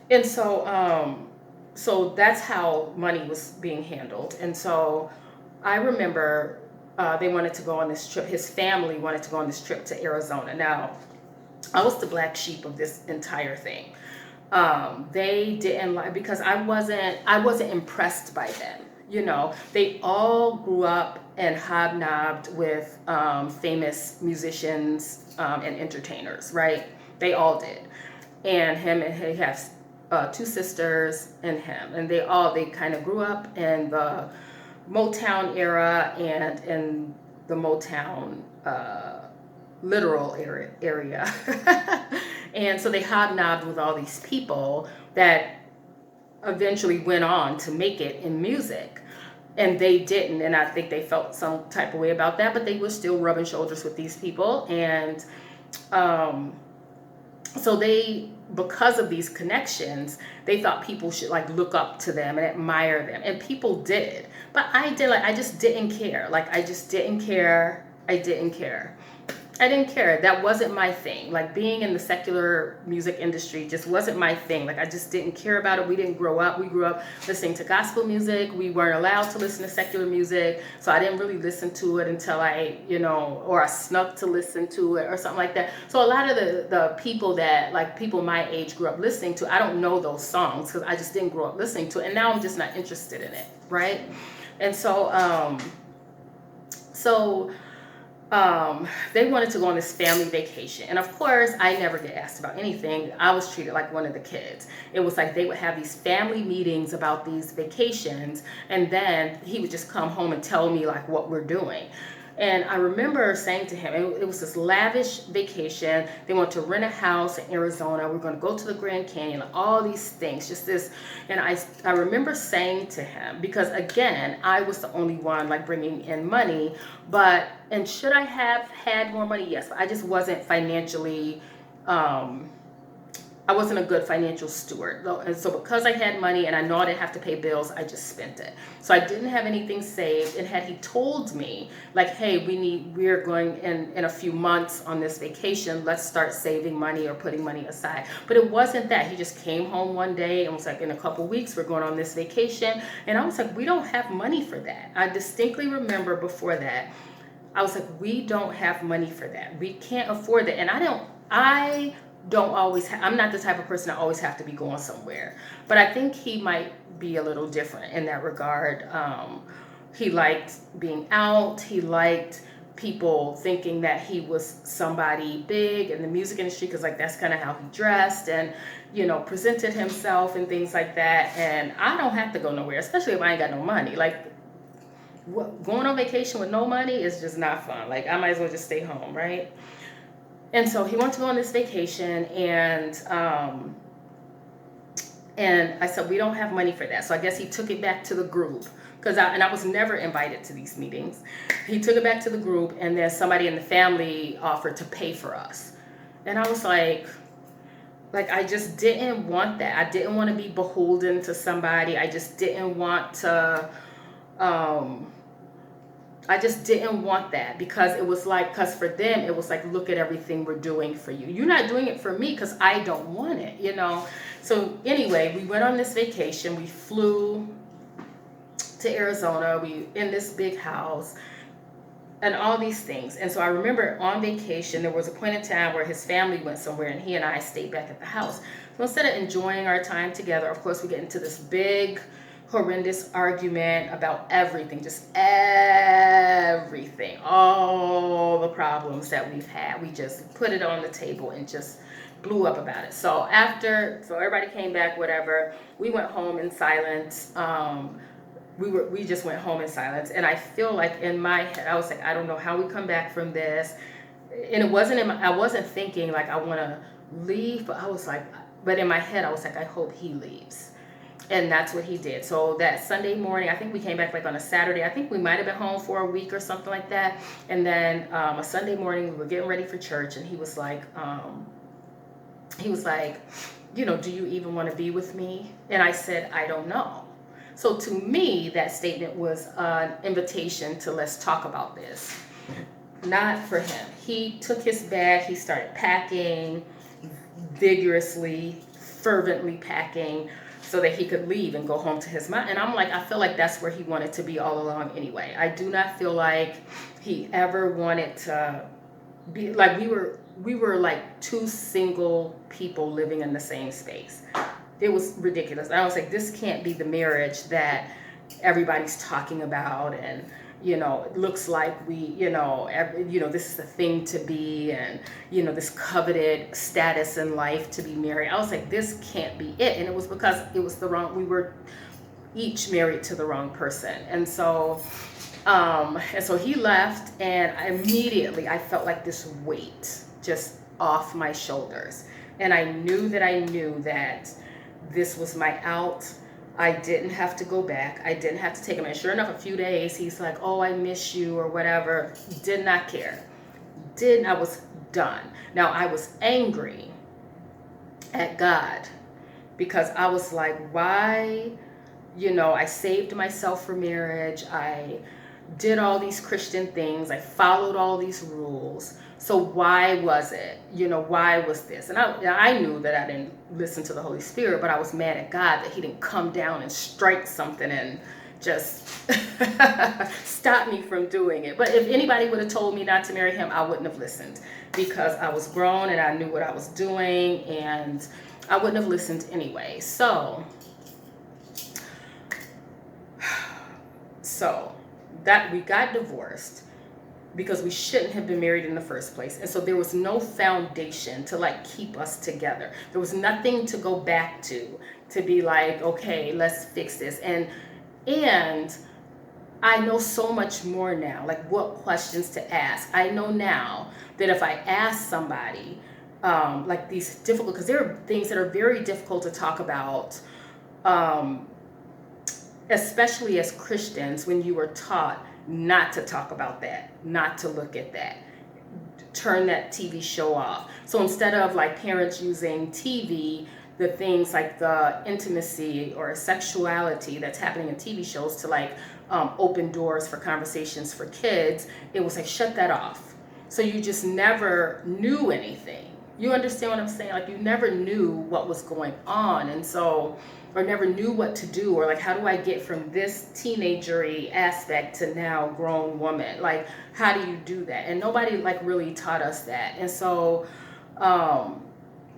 And so that's how money was being handled. And so I remember they wanted to go on this trip. His family wanted to go on this trip to Arizona. Now, I was the black sheep of this entire thing. They didn't like, because I wasn't impressed by them. You know, they all grew up and hobnobbed with famous musicians and entertainers, right? They all did. And he has two sisters and him, and they kind of grew up in the Motown era and in the Motown literal area. And so they hobnobbed with all these people that eventually went on to make it in music. And they didn't, and I think they felt some type of way about that, but they were still rubbing shoulders with these people. And so they, because of these connections, they thought people should like look up to them and admire them, and people did. But I just didn't care. Like, I just didn't care. I didn't care. I didn't care. That wasn't my thing. Like, being in the secular music industry just wasn't my thing. Like, I just didn't care about it. We didn't grow up. We grew up listening to gospel music. We weren't allowed to listen to secular music. So I didn't really listen to it until or I snuck to listen to it or something like that. So a lot of the people that, like, people my age grew up listening to, I don't know those songs because I just didn't grow up listening to it. And now I'm just not interested in it, right? And so, they wanted to go on this family vacation. And of course, I never get asked about anything. I was treated like one of the kids. It was like they would have these family meetings about these vacations, and then he would just come home and tell me like what we're doing. And I remember saying to him, it was this lavish vacation. They wanted to rent a house in Arizona. We're going to go to the Grand Canyon, all these things, just this. And I remember saying to him, because again, I was the only one like bringing in money, and should I have had more money? Yes, but I just wasn't financially, I wasn't a good financial steward. And so because I had money and I know I didn't have to pay bills, I just spent it. So I didn't have anything saved. And had he told me like, hey, we're going in a few months on this vacation, let's start saving money or putting money aside. But it wasn't that. He just came home one day and was like, in a couple weeks, we're going on this vacation. And I was like, we don't have money for that. I distinctly remember before that, I was like, we don't have money for that. We can't afford that. And I'm not the type of person that always have to be going somewhere, but I think he might be a little different in that regard. He liked being out. He liked people thinking that he was somebody big in the music industry, because like that's kind of how he dressed and presented himself and things like that. And I don't have to go nowhere, especially if I ain't got no money. Like, going on vacation with no money is just not fun. Like, I might as well just stay home, right? And so he wanted to go on this vacation, and I said, we don't have money for that. So I guess he took it back to the group, because I was never invited to these meetings. He took it back to the group, and then somebody in the family offered to pay for us. And I was like I just didn't want that. I didn't want to be beholden to somebody. I just didn't want to, I just didn't want that, because for them, it was like, look at everything we're doing for you. You're not doing it for me because I don't want it, So anyway, we went on this vacation. We flew to Arizona. We in this big house and all these things. And so I remember on vacation, there was a point in time where his family went somewhere and he and I stayed back at the house. So instead of enjoying our time together, of course, we get into this big, horrendous argument about everything, just everything, all the problems that we've had. We just put it on the table and just blew up about it. So everybody came back, whatever, we went home in silence. We just went home in silence. And I feel like in my head, I was like, I don't know how we come back from this. And I wasn't thinking like I want to leave, but but in my head, I was like, I hope he leaves. And that's what he did. So that Sunday morning, I think we came back like on a Saturday. I think we might have been home for a week or something like that. And then a Sunday morning, we were getting ready for church, and he was like, do you even want to be with me? And I said, I don't know. So to me, that statement was an invitation to let's talk about this. Not for him. He took his bag, he started packing vigorously, fervently packing so that he could leave and go home to his mom. And I'm like, I feel like that's where he wanted to be all along anyway. I do not feel like he ever wanted to be like, we were like two single people living in the same space. It was ridiculous. I was like, this can't be the marriage that everybody's talking about, and it looks like we, this is the thing to be, and this coveted status in life to be married. I was like, this can't be it. And it was because it was we were each married to the wrong person. And so he left, and I felt like this weight just off my shoulders. And I knew that this was my out. I didn't have to go back. I didn't have to take him. And sure enough, a few days, he's like, oh, I miss you or whatever. Did not care. I was done. Now, I was angry at God because I was like, why? I saved myself for marriage. I did all these Christian things. I followed all these rules. So why was it? Why was this? And I knew that I didn't listen to the Holy Spirit, but I was mad at God that he didn't come down and strike something and just stop me from doing it. But if anybody would have told me not to marry him, I wouldn't have listened, because I was grown and I knew what I was doing, and I wouldn't have listened anyway. So that we got divorced because we shouldn't have been married in the first place. And so there was no foundation to like keep us together. There was nothing to go back to be like, okay, let's fix this. And I know so much more now, like what questions to ask. I know now that if I ask somebody, like these difficult, because there are things that are very difficult to talk about, especially as Christians, when you were taught not to talk about that, not to look at that, turn that TV show off. So instead of like parents using TV, the things like the intimacy or sexuality that's happening in TV shows to like open doors for conversations for kids, it was like, shut that off. So you just never knew anything. You understand what I'm saying? Like you never knew what was going on. And so, or never knew what to do, or like, how do I get from this teenagery aspect to now grown woman? Like, how do you do that? And nobody like really taught us that. And so,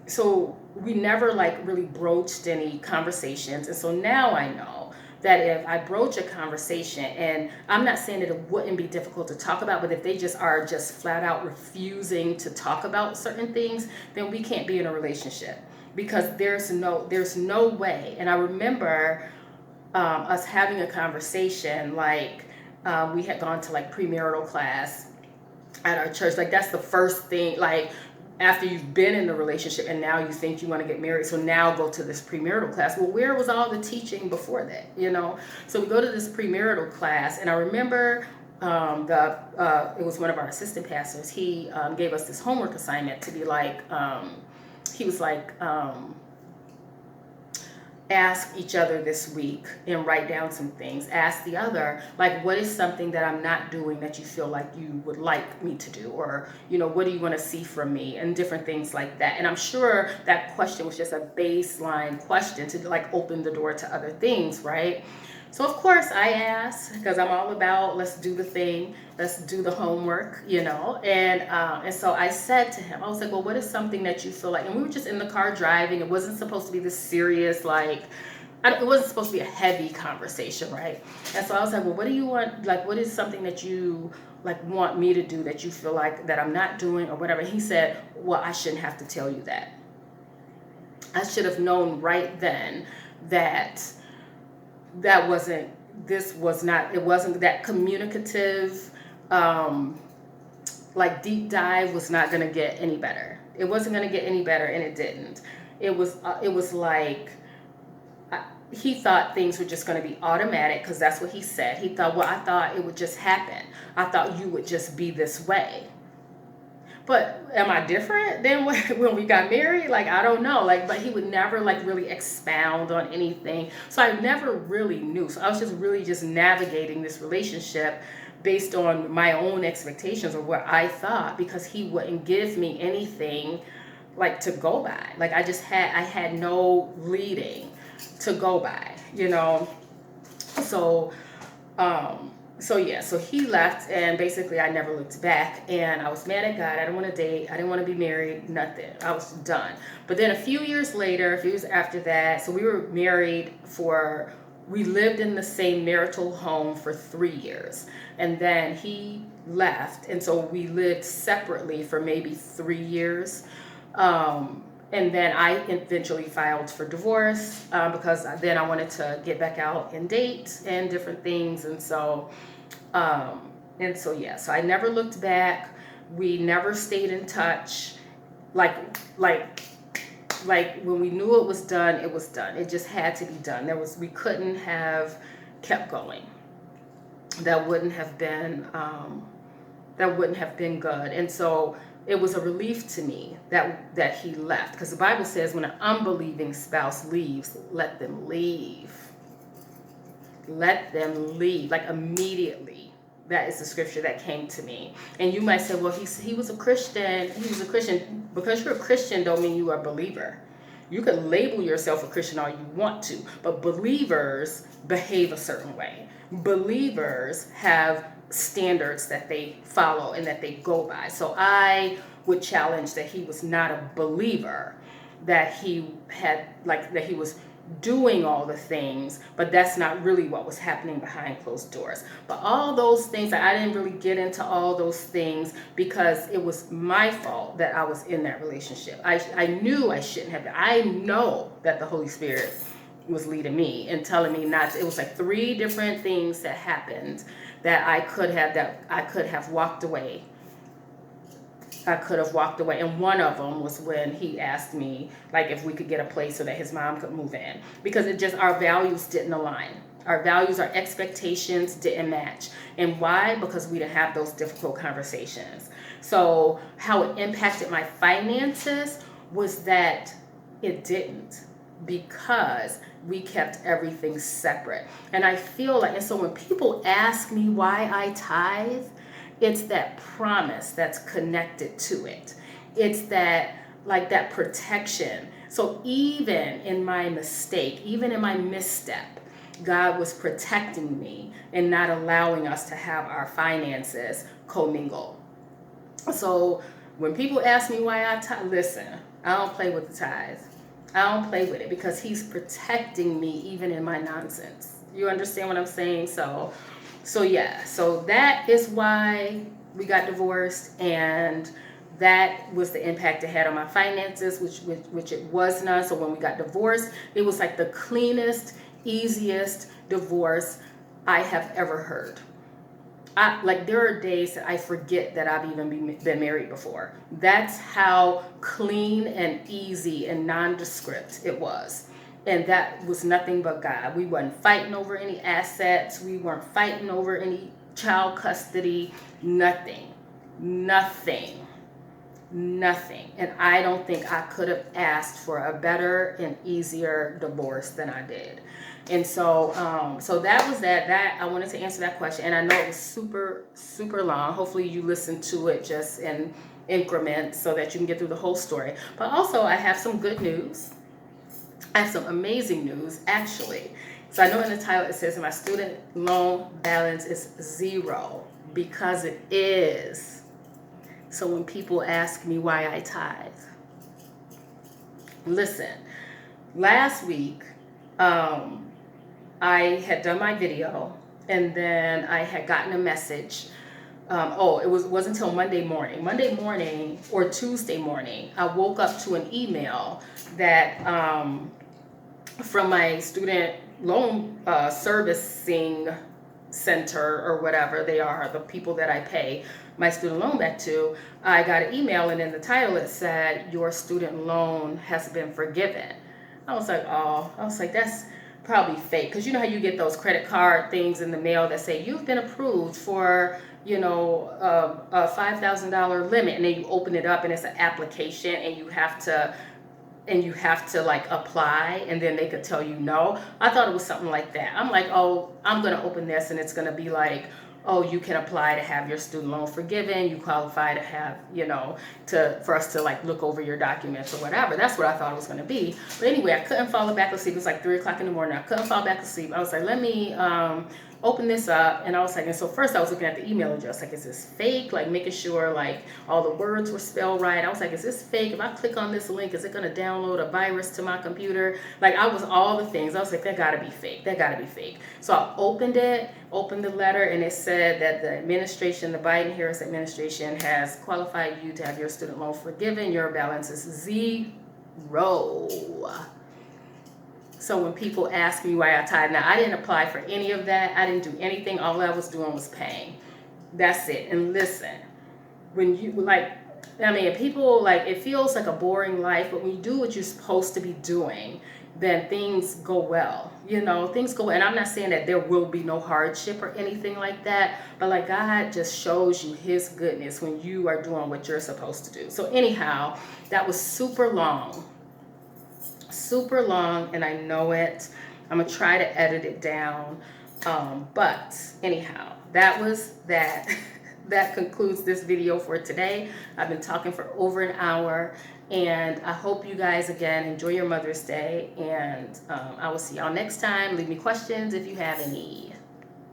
so we never like really broached any conversations. And so now I know that if I broach a conversation, and I'm not saying that it wouldn't be difficult to talk about, but if they just are just flat out refusing to talk about certain things, then we can't be in a relationship, because there's no way. And I remember us having a conversation, like we had gone to like premarital class at our church. Like that's the first thing, like after you've been in the relationship and now you think you want to get married, so now go to this premarital class. Well, where was all the teaching before that, So we go to this premarital class, and I remember it was one of our assistant pastors. He gave us this homework assignment to be like, he was like, ask each other this week and write down some things. Ask the other, like, what is something that I'm not doing that you feel like you would like me to do? Or, what do you want to see from me? And different things like that. And I'm sure that question was just a baseline question to like open the door to other things, right? So of course I asked, because I'm all about let's do the thing, let's do the homework, and so I said to him, I was like, well, what is something that you feel like, and we were just in the car driving, it wasn't supposed to be this serious, like, it wasn't supposed to be a heavy conversation, right? And so I was like, well, what do you want, like, what is something that you like want me to do that you feel like that I'm not doing or whatever? And he said, well, I shouldn't have to tell you that. I should have known right then that it wasn't that communicative, like deep dive was not going to get any better. It wasn't going to get any better, and it didn't. It was like, he thought things were just going to be automatic, because that's what he said. He thought, well, I thought it would just happen. I thought you would just be this way. But am I different than when we got married? Like, I don't know. Like, but he would never like really expound on anything. So I never really knew. So I was just navigating this relationship based on my own expectations or what I thought, because he wouldn't give me anything like to go by. Like I had no leading to go by, you know. So so he left, and basically I never looked back, and I was mad at God. I didn't want to date, I didn't want to be married, nothing. I was done. But then a few years after that, so we lived in the same marital home for 3 years, and then he left, and so we lived separately for maybe 3 years. And then I eventually filed for divorce, because then I wanted to get back out and date and different things. And so yeah, so I never looked back. We never stayed in touch. Like when we knew it was done, it was done. It just had to be done. We couldn't have kept going. That wouldn't have been good. And so it was a relief to me that he left, because the Bible says when an unbelieving spouse leaves, let them leave. Let them leave, like immediately. That is the scripture that came to me. And you might say, well, he was a Christian. He was a Christian. Because you're a Christian don't mean you are a believer. You can label yourself a Christian all you want to, but believers behave a certain way. Believers have standards that they follow and that they go by. So I would challenge that he was not a believer, that he was doing all the things, but that's not really what was happening behind closed doors. But all those things, I didn't really get into all those things because it was my fault that I was in that relationship. I knew I shouldn't have. I know that the Holy Spirit was leading me and telling me not to. It was like 3 different things that happened that I could have walked away. And one of them was when he asked me like if we could get a place so that his mom could move in, because our values didn't align. Our values, our expectations didn't match. And why? Because we didn't have those difficult conversations. So how it impacted my finances was that it didn't, because we kept everything separate. And I feel like, and so when people ask me why I tithe, it's that promise that's connected to it. It's that protection. So even in my mistake, even in my misstep, God was protecting me and not allowing us to have our finances commingle. So when people ask me why I tithe, listen, I don't play with the tithe. I don't play with it, because he's protecting me even in my nonsense. You understand what I'm saying? So yeah, so that is why we got divorced, and that was the impact it had on my finances, which it was none. So when we got divorced, it was like the cleanest, easiest divorce I have ever heard. There are days that I forget that I've even been married before. That's how clean and easy and nondescript it was. And that was nothing but God. We weren't fighting over any assets. We weren't fighting over any child custody. Nothing. And I don't think I could have asked for a better and easier divorce than I did. And so that was that I wanted to answer that question. And I know it was super, super long. Hopefully you listened to it just in increments so that you can get through the whole story. But also I have some good news. I have some amazing news, actually. So I know in the title it says my student loan balance is 0, because it is. So when people ask me why I tithe, listen, last week I had done my video, and then I had gotten a message. It wasn't until Monday morning or Tuesday morning, I woke up to an email that from my student loan servicing center, or whatever they are, the people that I pay my student loan back to. I got an email, and in the title it said, your student loan has been forgiven. I was like, that's probably fake, because you know how you get those credit card things in the mail that say you've been approved for a $5,000 limit, and then you open it up and it's an application, and you have to like apply, and then they could tell you no. I thought it was something like that. I'm like, oh, I'm gonna open this and it's gonna be like, oh, you can apply to have your student loan forgiven, you qualify to have, for us to like look over your documents or whatever. That's what I thought it was going to be. But anyway, I couldn't fall back asleep. It was like 3 o'clock in the morning. I couldn't fall back asleep. I was like, let me open this up. And I was like, and so first I was looking at the email address, like, is this fake? Like making sure like all the words were spelled right. I was like, is this fake? If I click on this link, is it going to download a virus to my computer? Like I was all the things. I was like, that gotta be fake. That gotta be fake. So I opened the letter, and it said that the administration, the Biden-Harris administration, has qualified you to have your student loan forgiven. Your balance is 0. So when people ask me why I tied, now I didn't apply for any of that. I didn't do anything. All I was doing was paying. That's it. And listen, when you people like, it feels like a boring life, but when you do what you're supposed to be doing, then things go well. Things go well. And I'm not saying that there will be no hardship or anything like that, but like God just shows you his goodness when you are doing what you're supposed to do. So anyhow, that was super long, and I know it. I'm gonna try to edit it down. But anyhow, that was that. That concludes this video for today. I've been talking for over an hour, and I hope you guys, again, enjoy your Mother's Day, and I will see y'all next time. Leave me questions if you have any.